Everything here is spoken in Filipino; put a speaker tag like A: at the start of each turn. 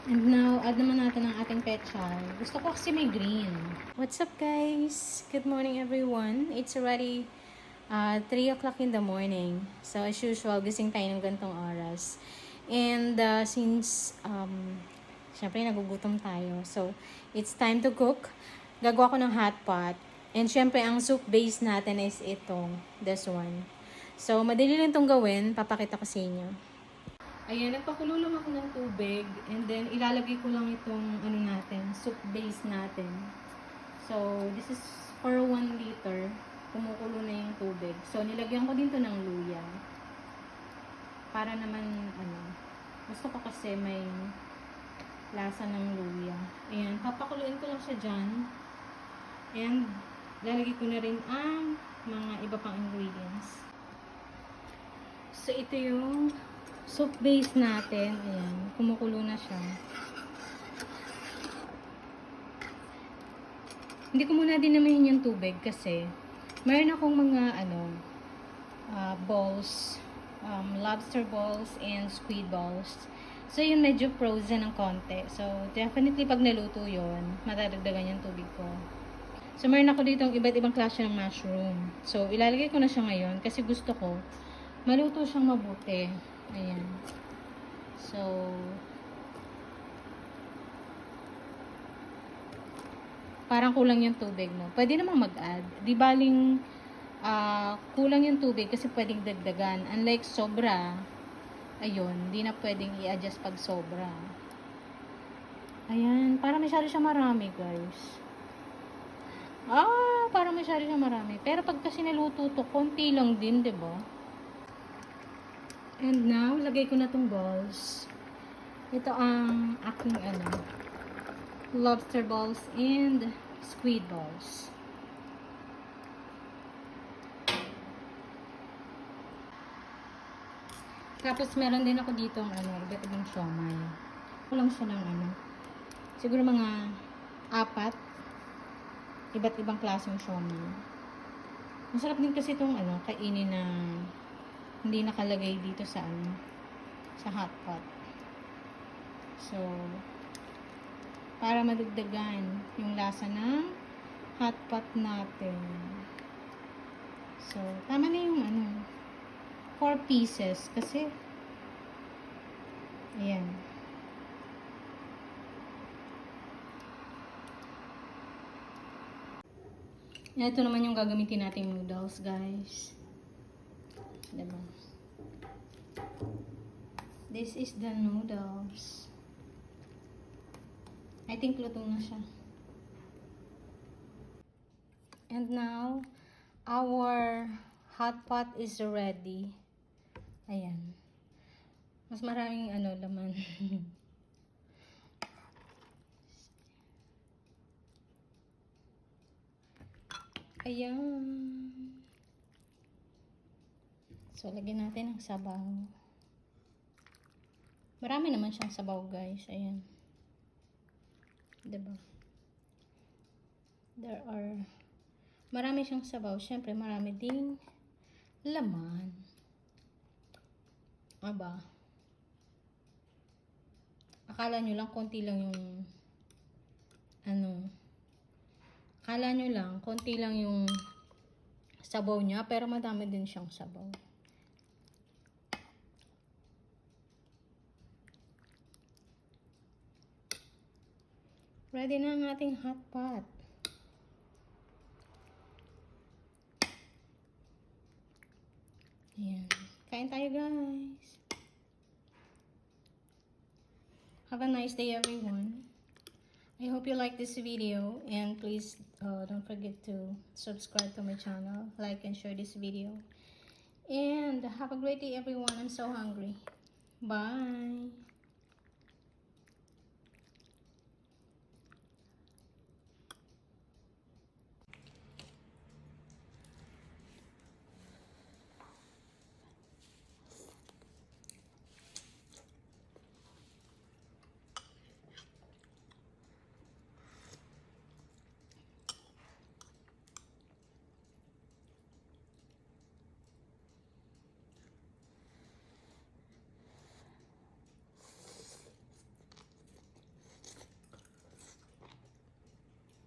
A: And now, add naman natin ang ating pechay. Gusto ko kasi may green. What's up guys? Good morning everyone. It's already 3 o'clock in the morning. So as usual, gising tayo ng gantong oras. And since, syempre nagugutom tayo. So, it's time to cook. Gagawa ko ng hot pot. And syempre, ang soup base natin is itong, this one. So, madali lang itong gawin. Papakita ko sa inyo. Ayan, nagpakulo lang ako ng tubig. And then, ilalagay ko lang itong, soup base natin. So, this is for 1 liter. Kumukulo na yung tubig. So, nilagyan ko din to ng luya. Para naman, gusto ko kasi may lasa ng luya. Ayan, papakuluin ko lang siya dyan. And, lalagay ko na rin ang mga iba pang ingredients. So, ito yung soup base natin. Ayan, kumukulo na siya. Hindi ko muna dinamihin yung tubig kasi mayroon akong mga balls, lobster balls and squid balls. So, yun medyo frozen ng konti. So, definitely pag naluto yun, matadagdagan yung tubig ko. So, mayroon ako dito iba't ibang klase ng mushroom. So, ilalagay ko na siya ngayon kasi gusto ko maluto siyang mabuti. Ayan. So, parang kulang yung tubig, no? Pwede namang mag-add. Di baling kulang yung tubig kasi pwedeng dagdagan. Unlike sobra, ayun, di na pwedeng i-adjust pag sobra. Ayan, parang masyado siya marami, guys. Parang masyado siya marami. Pero pag kasi naluto to, konti lang din, di ba? And now, lagay ko na tong balls. Ito ang aking lobster balls and squid balls. Tapos meron din ako dito ang iba't ibang siomay. Kulang siya ng siguro mga 4 iba't ibang klaseng siomay. Masarap din kasi itong kainin na hindi nakalagay dito sa sa hot pot. So, para madagdagan yung lasa ng hot pot natin. So, tama na yung 4 pieces kasi ayan. Ito naman yung gagamitin nating noodles, guys. Diba? This is the noodles. I think lutong na siya. And now, our hot pot is ready. Ayan. Mas maraming laman. Ayan. So, lagyan natin ng sabaw. Marami naman siyang sabaw, guys. Ayan. Diba? Marami siyang sabaw. Siyempre, marami ding laman. Aba. Akala nyo lang, konti lang yung akala nyo lang, konti lang yung sabaw niya, pero madami din siyang sabaw. Ready na ang ating hot pot. Ayan. Kain tayo, guys. Have a nice day, everyone. I hope you like this video. And please don't forget to subscribe to my channel. Like and share this video. And have a great day, everyone. I'm so hungry. Bye.